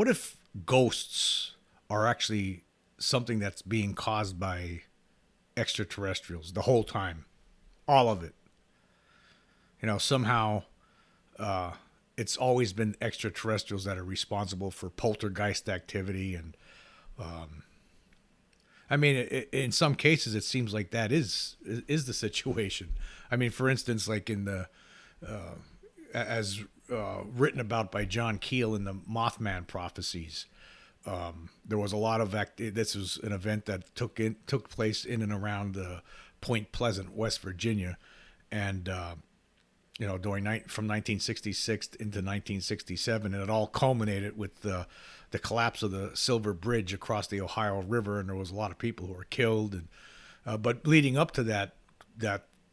what if ghosts are actually something that's being caused by extraterrestrials the whole time, all of it? Somehow it's always been extraterrestrials that are responsible for poltergeist activity, and I mean, in some cases, it seems like that is the situation. I mean, for instance, like in the as written about by John Keel in the Mothman prophecies, there was a lot of this was an event that took place in and around Point Pleasant, West Virginia, and from 1966 into 1967, and it all culminated with the collapse of the Silver Bridge across the Ohio River, and there was a lot of people who were killed. And but leading up to that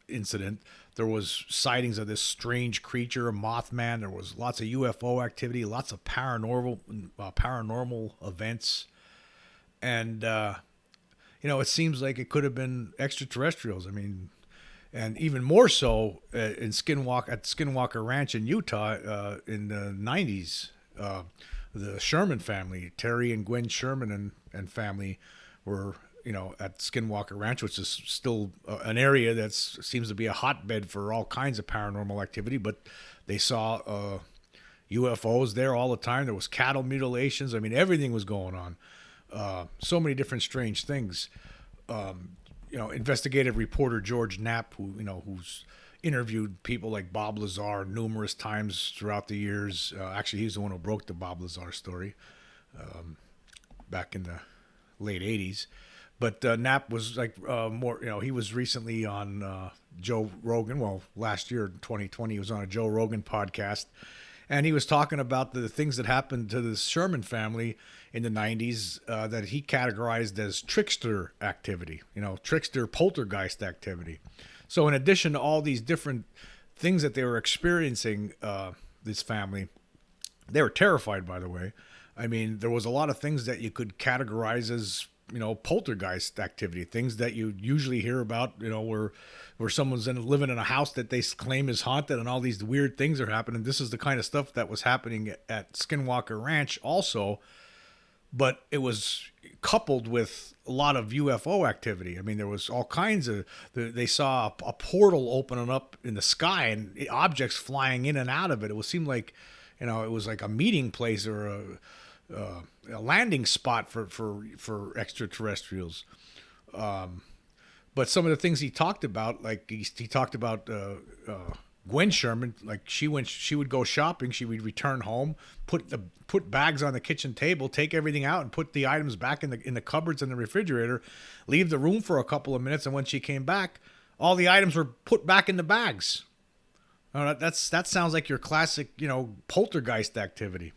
incident, there was sightings of this strange creature, a Mothman. There was lots of UFO activity, lots of paranormal events, and it seems like it could have been extraterrestrials. I mean, and even more so at Skinwalker Ranch in Utah in the 90s. The Sherman family, Terry and Gwen Sherman and family, were at Skinwalker Ranch, which is still an area that seems to be a hotbed for all kinds of paranormal activity. But they saw UFOs there all the time. There was cattle mutilations. I mean, everything was going on. So many different strange things. Investigative reporter George Knapp, who's interviewed people like Bob Lazar numerous times throughout the years. Actually, he's the one who broke the Bob Lazar story back in the late 80s. But Knapp was like more, he was recently on Joe Rogan. Well, last year, 2020, he was on a Joe Rogan podcast. And he was talking about the things that happened to the Sherman family in the 90s that he categorized as trickster activity, trickster poltergeist activity. So in addition to all these different things that they were experiencing, this family, they were terrified, by the way. I mean, there was a lot of things that you could categorize as, poltergeist activity, things that you usually hear about, where someone's living in a house that they claim is haunted and all these weird things are happening. This is the kind of stuff that was happening at Skinwalker Ranch also, but it was coupled with a lot of UFO activity. I mean, there was all kinds of, they saw a portal opening up in the sky and objects flying in and out of it. It seemed like, it was like a meeting place or a landing spot for extraterrestrials. But some of the things he talked about, like he talked about Gwen Sherman, like she would go shopping, she would return home, put bags on the kitchen table, take everything out, and put the items back in the cupboards and the refrigerator, leave the room for a couple of minutes, and when she came back, all the items were put back in the bags. That sounds like your classic, poltergeist activity.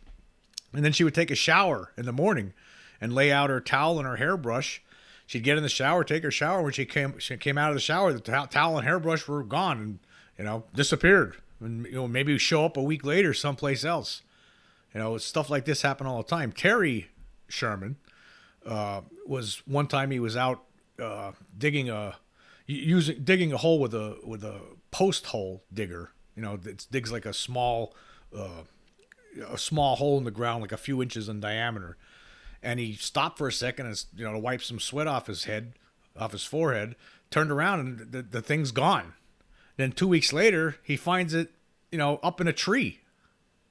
And then she would take a shower in the morning and lay out her towel and her hairbrush. She'd get in the shower, take her shower. When she came out of the shower, the towel and hairbrush were gone and, disappeared. And, maybe show up a week later someplace else. Stuff like this happened all the time. Terry Sherman was one time he was out digging a hole with a post hole digger. It digs like a small hole in the ground, like a few inches in diameter. And he stopped for a second and, to wipe some sweat off his forehead, turned around and the thing's gone. Then 2 weeks later, he finds it, up in a tree,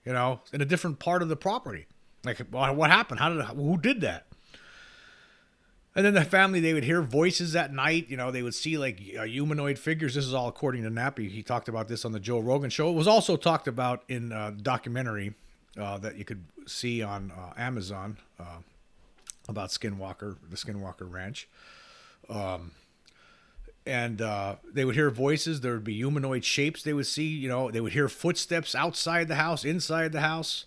in a different part of the property. Like, what happened? Who did that? And then the family, they would hear voices at night. They would see like humanoid figures. This is all according to Nappy. He talked about this on the Joe Rogan show. It was also talked about in a documentary that you could see on Amazon about the Skinwalker Ranch. And they would hear voices. There would be humanoid shapes they would see. They would hear footsteps outside the house, inside the house.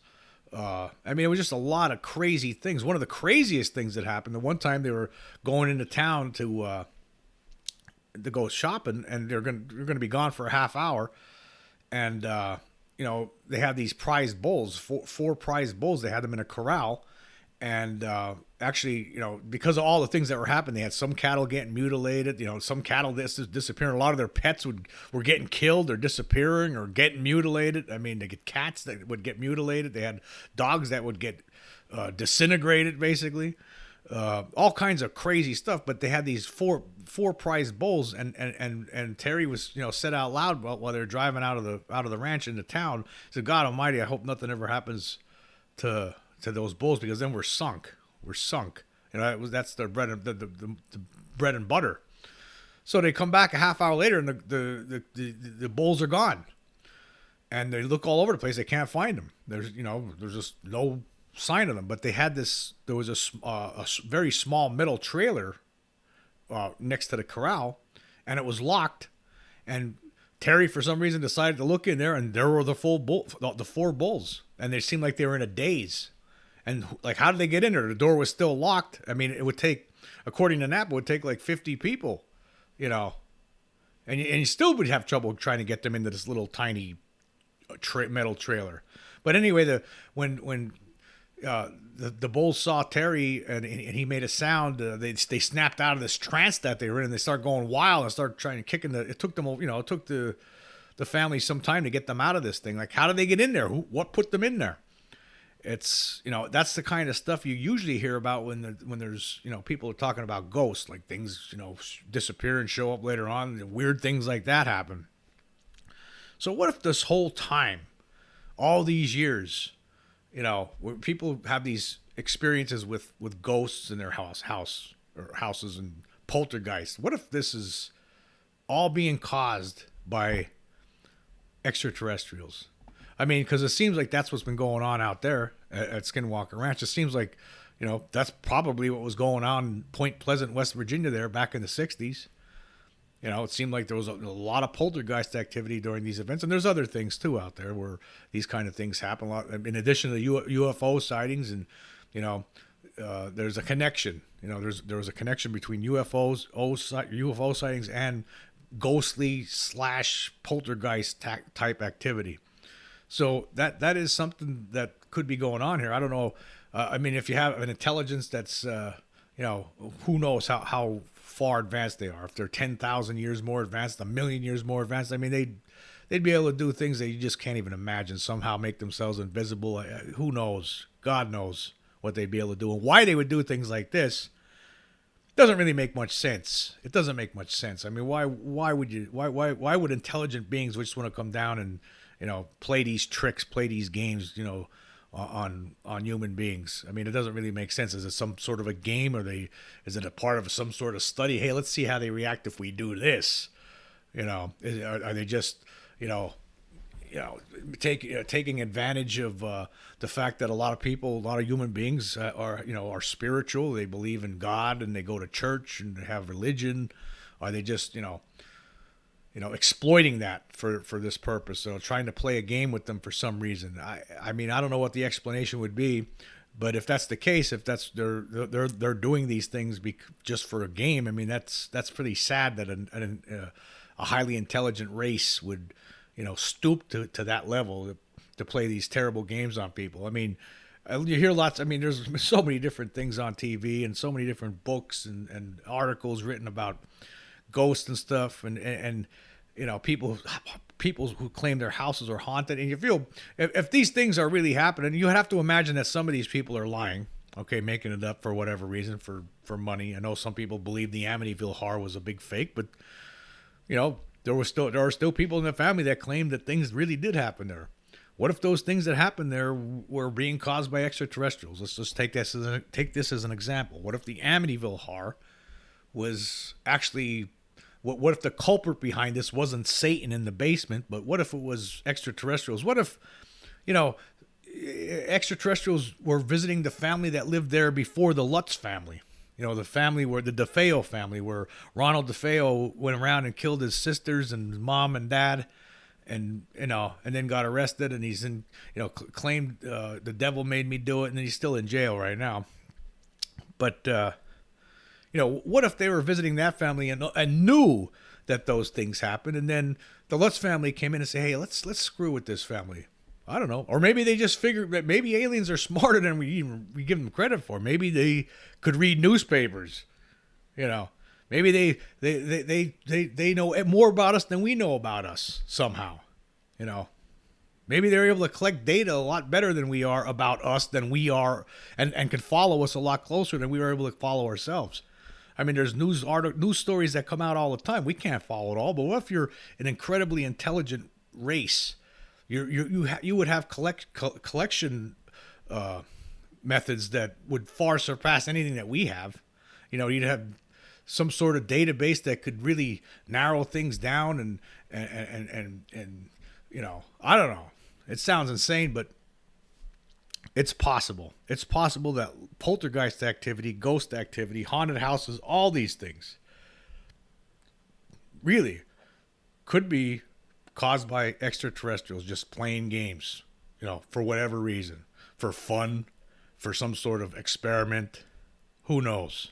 It was just a lot of crazy things. One of the craziest things that happened, the one time they were going into town to go shopping, and they're going to be gone for a half hour. And, they had these prized bulls, four prized bulls. They had them in a corral. And actually, because of all the things that were happening, they had some cattle getting mutilated. Some cattle disappearing. A lot of their pets were getting killed or disappearing or getting mutilated. I mean, they get cats that would get mutilated. They had dogs that would get disintegrated, basically. All kinds of crazy stuff. But they had these four prized bulls, and Terry was said out loud while they're driving out of the ranch into town. He said, "God Almighty, I hope nothing ever happens to those bulls, because then we're sunk. We're sunk." That's their bread and the bread and butter. So they come back a half hour later, and the bulls are gone. And they look all over the place. They can't find them. There's just no sign of them. But they had this. There was a very small metal trailer next to the corral, and it was locked. And Terry, for some reason, decided to look in there, and there were the four bulls, and they seemed like they were in a daze. And like, how did they get in there? The door was still locked. I mean, it would take, according to Napa, it would take like 50 people, and you still would have trouble trying to get them into this little tiny metal trailer. But anyway, when the bulls saw Terry and he made a sound, they snapped out of this trance that they were in, and they started going wild and started trying to kick in it took them, it took the family some time to get them out of this thing. Like, how did they get in there? What put them in there? It's, that's the kind of stuff you usually hear about when there's, people are talking about ghosts, like things, disappear and show up later on, and weird things like that happen. So what if this whole time, all these years, where people have these experiences with ghosts in their houses and poltergeists, what if this is all being caused by extraterrestrials? I mean, because it seems like that's what's been going on out there at Skinwalker Ranch. It seems like, that's probably what was going on in Point Pleasant, West Virginia there back in the 60s. It seemed like there was a lot of poltergeist activity during these events. And there's other things, too, out there where these kind of things happen a lot. In addition to the UFO sightings, and, there's a connection. There was a connection between UFO sightings and ghostly / poltergeist type activity. So that is something that could be going on here. I don't know. I mean, if you have an intelligence that's, who knows how far advanced they are. If they're 10,000 years more advanced, 1,000,000 years more advanced, I mean, they'd be able to do things that you just can't even imagine. Somehow make themselves invisible. Who knows? God knows what they'd be able to do, and why they would do things like this. Doesn't really make much sense. It doesn't make much sense. I mean, why would intelligent beings just want to come down and play these tricks, play these games, on human beings? I mean, it doesn't really make sense. Is it some sort of a game, or is it a part of some sort of study? Hey, let's see how they react if we do this. Are they just, taking advantage of the fact that a lot of human beings are spiritual. They believe in God and they go to church and have religion. Are they just, exploiting that for this purpose, so trying to play a game with them for some reason? I mean, I don't know what the explanation would be, but if that's the case, if that's they're doing these things just for a game, I mean, that's pretty sad that a highly intelligent race would stoop to that level to play these terrible games on people. I mean, you hear lots. I mean, there's so many different things on TV and so many different books and articles written about ghosts and stuff, and people who claim their houses are haunted. And you feel, if these things are really happening, you have to imagine that some of these people are lying, making it up for whatever reason, for money. I know some people believe the Amityville horror was a big fake, but there are still people in the family that claim that things really did happen there. What if those things that happened there were being caused by extraterrestrials? Let's just take this as an example. What if the Amityville horror was actually, what if the culprit behind this wasn't Satan in the basement, but what if it was extraterrestrials? What if, extraterrestrials were visiting the family that lived there before the Lutz family? The family where the DeFeo family, where Ronald DeFeo went around and killed his sisters and his mom and dad, and then got arrested, and he's in, claimed the devil made me do it, and then he's still in jail right now. But what if they were visiting that family and knew that those things happened, and then the Lutz family came in and say, hey, let's screw with this family. I don't know. Or maybe they just figured that maybe aliens are smarter than we give them credit for. Maybe they could read newspapers. Maybe they know more about us than we know about us somehow. Maybe they're able to collect data a lot better than we are about us than we are, and can follow us a lot closer than we were able to follow ourselves. I mean, there's news stories that come out all the time. We can't follow it all. But what if you're an incredibly intelligent race? You would have collection methods that would far surpass anything that we have. You'd have some sort of database that could really narrow things down and I don't know. It sounds insane, but it's possible. It's possible that poltergeist activity, ghost activity, haunted houses, all these things really could be caused by extraterrestrials just playing games, for whatever reason, for fun, for some sort of experiment. Who knows?